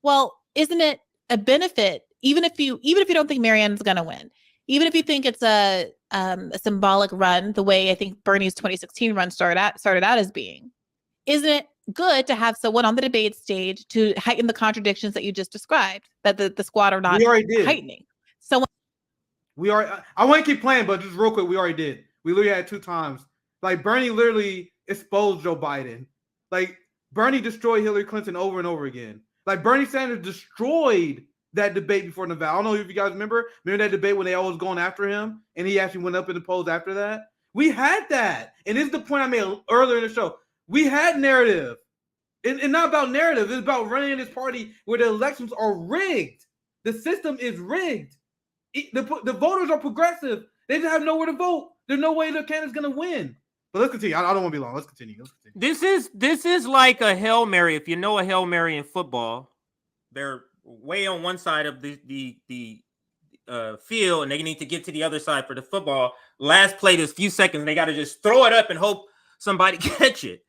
well, isn't it a benefit, even if you don't think Marianne's going to win, even if you think it's a symbolic run, the way I think Bernie's 2016 run started out as being, isn't it good to have someone on the debate stage to heighten the contradictions that you just described, that the squad are not heightening? So I want to keep playing, but just real quick, we already did. We literally had 2 times. Like, Bernie literally exposed Joe Biden. Like, Bernie destroyed Hillary Clinton over and over again. Like, Bernie Sanders destroyed that debate before Nevada. I don't know if you guys remember that debate when they all was going after him, and he actually went up in the polls after that? We had that. And this is the point I made earlier in the show. We had narrative. It's not about narrative. It's about running in this party where the elections are rigged. The system is rigged. The voters are progressive. They just have nowhere to vote. There's no way the candidate's going to win. But let's continue. I don't want to be long. Let's continue. This is like a Hail Mary. If you know a Hail Mary in football, they're way on one side of the field, and they need to get to the other side for the football. Last play, there's a few seconds, and they got to just throw it up and hope somebody catch it.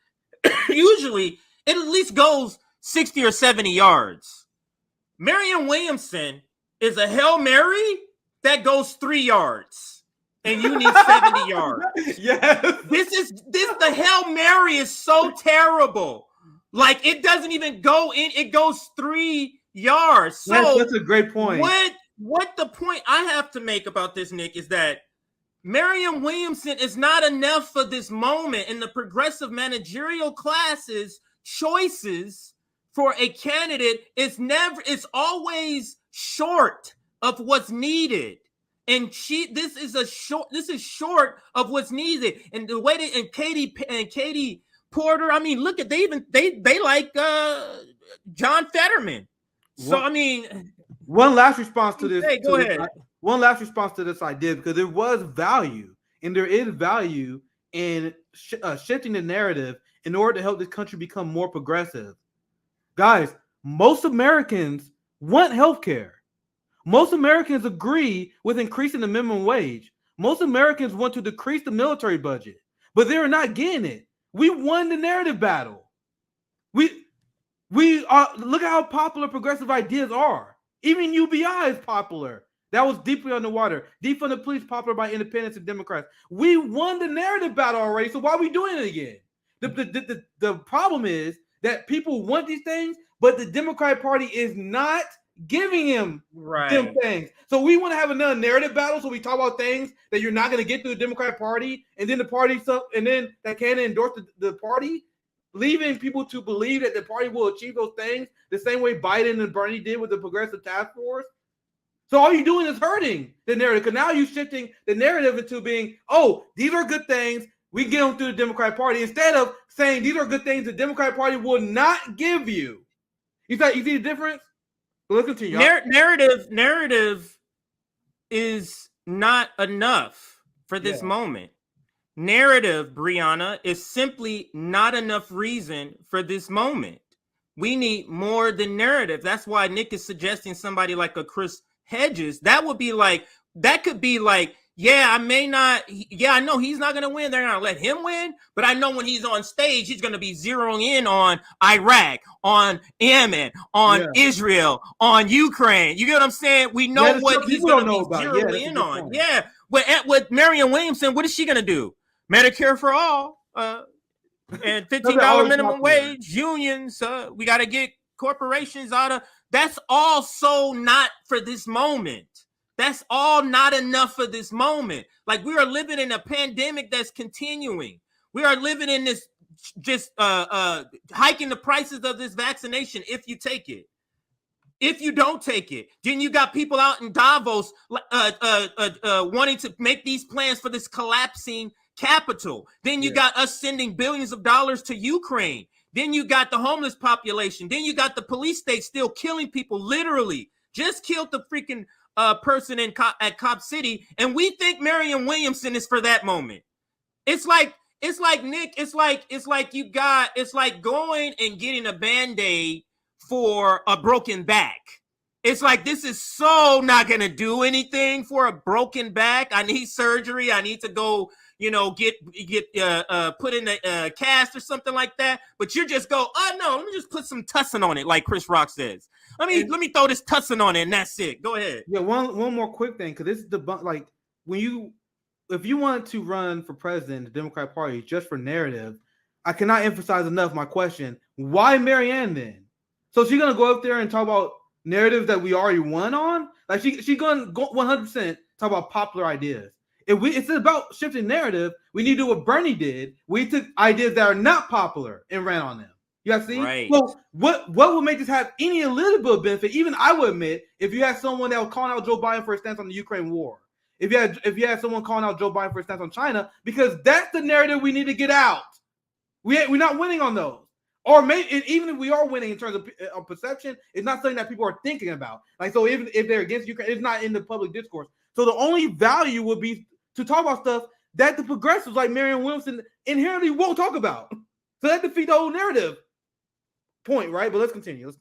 Usually, it at least goes 60 or 70 yards. Marianne Williamson is a Hail Mary that goes 3 yards, and you need 70 yards. Yes. The Hail Mary is so terrible. Like, it doesn't even go in. It goes 3 yards. So that's a great point. What the point I have to make about this, Nick, is that Marianne Williamson is not enough for this moment, and the progressive managerial classes choices for a candidate it's always short of what's needed. And this is short of what's needed. And the way Katie Porter, I mean, look at they like John Fetterman. So I mean, one last response to this. Hey, go ahead. One last response to this idea, because there was value, and there is value in shifting the narrative in order to help this country become more progressive. Guys, most Americans want health care. Most Americans agree with increasing the minimum wage. Most Americans want to decrease the military budget, but they're not getting it. We won the narrative battle. We are, look at how popular progressive ideas are. Even UBI is popular. That was deeply underwater. Defund the police, popular by independents and Democrats. We won the narrative battle already, so why are we doing it again? The problem is that people want these things, but the Democratic Party is not giving him them things. So we want to have another narrative battle, so we talk about things that you're not going to get through the Democratic Party, and then that candidate endorse the party, leaving people to believe that the party will achieve those things the same way Biden and Bernie did with the Progressive Task Force. So all you're doing is hurting the narrative, because now you're shifting the narrative into being, oh, these are good things, we get them through the Democratic Party, instead of saying these are good things the Democratic Party will not give you. You see the difference? Let's continue. Narrative is not enough for this moment. Narrative, Brianna, is simply not enough reason for this moment. We need more than narrative. That's why Nick is suggesting somebody like a Chris Hedges. That could be like, I know he's not going to win. They're going to let him win. But I know when he's on stage, he's going to be zeroing in on Iraq, on Yemen, on Israel, on Ukraine. You get what I'm saying? We know what he's going to be zeroing in on. Point. Yeah. With Marianne Williamson, what is she going to do? Medicare for all and $15 minimum wage, unions. We got to get corporations out of. That's all so not for this moment. That's all not enough for this moment. Like, we are living in a pandemic that's continuing. We are living in this just hiking the prices of this vaccination if you take it. If you don't take it, then you got people out in Davos wanting to make these plans for this collapsing capital. Then you got us sending billions of dollars to Ukraine. Then you got the homeless population. Then you got the police state still killing people, literally. Just killed the freaking person at Cop City, and we think Marianne Williamson is for that moment. It's like Nick. It's like going and getting a Band-Aid for a broken back. It's like, this is so not gonna do anything for a broken back. I need surgery. I need to go, get put in the cast or something like that. But you just go, oh no, let me just put some tussin on it, like Chris Rock says. Let me throw this tussin on it, and that's it. Go ahead. Yeah, one more quick thing, because this is like if you wanted to run for president, the Democratic Party, just for narrative, I cannot emphasize enough my question: why Marianne then? So she's gonna go up there and talk about narratives that we already won on? Like she's gonna go 100% talk about popular ideas. If it's about shifting narrative, we need to do what Bernie did. We took ideas that are not popular and ran on them. You guys see? Right. Well, what would make this have any little bit of benefit? Even I would admit, if you had someone that was calling out Joe Biden for his stance on the Ukraine war, if you had someone calling out Joe Biden for his stance on China, because that's the narrative we need to get out. We're not winning on those. Or maybe even if we are winning in terms of perception, it's not something that people are thinking about. Like, so if they're against Ukraine, it's not in the public discourse. So the only value would be to talk about stuff that the progressives like Marianne Williamson inherently won't talk about. So that defeats the whole narrative point, right? But let's continue.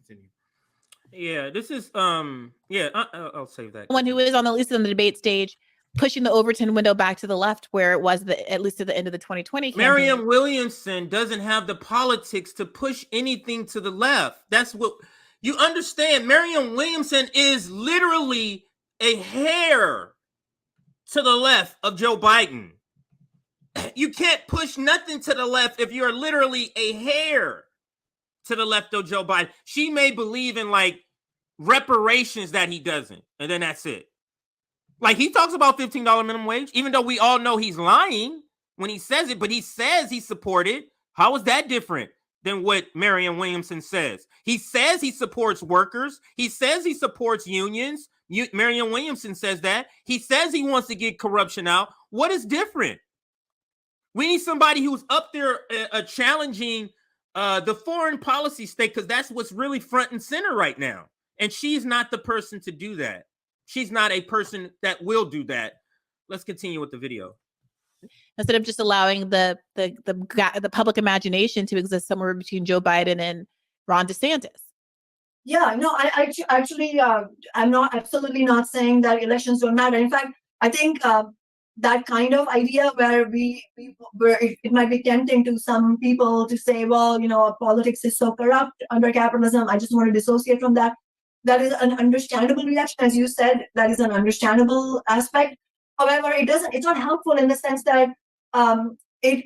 Yeah, this is I'll save that. One who is at least on the debate stage, pushing the Overton window back to the left, where it was at least at the end of the 2020 campaign. Marianne Williamson doesn't have the politics to push anything to the left. That's what you understand. Marianne Williamson is literally a hair to the left of Joe Biden. You can't push nothing to the left if you're literally a hair to the left of Joe Biden. She may believe in like reparations that he doesn't, and then that's it. Like, he talks about $15 minimum wage, even though we all know he's lying when he says it, but he says he supported. How is that different than what Marianne Williamson says? He says he supports workers. He says he supports unions. Marianne Williamson says that. He says he wants to get corruption out. What is different? We need somebody who's up there challenging the foreign policy state, because that's what's really front and center right now. And she's not the person to do that. She's not a person that will do that. Let's continue with the video. Instead of just allowing the public imagination to exist somewhere between Joe Biden and Ron DeSantis. Yeah, no, I actually, I'm not absolutely not saying that elections don't matter. In fact, I think that kind of idea where it might be tempting to some people to say, well, politics is so corrupt under capitalism, I just want to dissociate from that. That is an understandable reaction, as you said. That is an understandable aspect. However, it's not helpful in the sense that if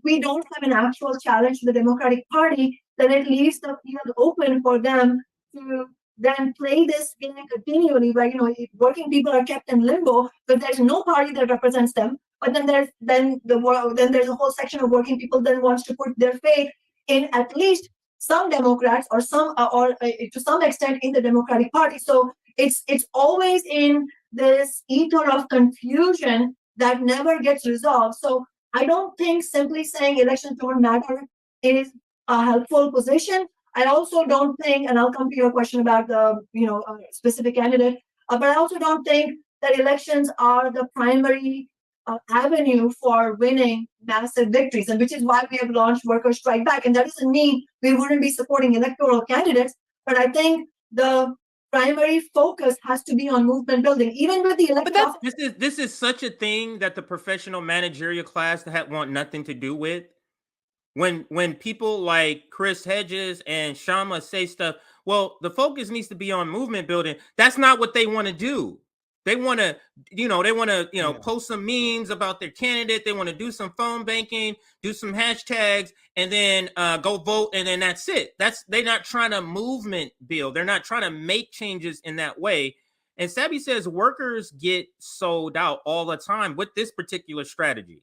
we don't have an actual challenge to the Democratic Party, then it leaves the field open for them to then play this game continually, where working people are kept in limbo, but there's no party that represents them. But then there's a whole section of working people that wants to put their faith in at least some Democrats or to some extent in the Democratic Party. So it's always in this ether of confusion that never gets resolved. So I don't think simply saying elections don't matter is a helpful position. I also don't think, and I'll come to your question about the specific candidate, but I also don't think that elections are the primary avenue for winning massive victories, and which is why we have launched Workers Strike Back. And that doesn't mean we wouldn't be supporting electoral candidates, but I think the primary focus has to be on movement building, even with the electoral. This is such a thing that the professional managerial class want nothing to do with. When people like Chris Hedges and Shama say stuff, well, the focus needs to be on movement building. That's not what they want to do. They want to, post some memes about their candidate. They want to do some phone banking, do some hashtags, and then go vote, and then that's it. They're not trying to movement build. They're not trying to make changes in that way. And Sabby says workers get sold out all the time with this particular strategy.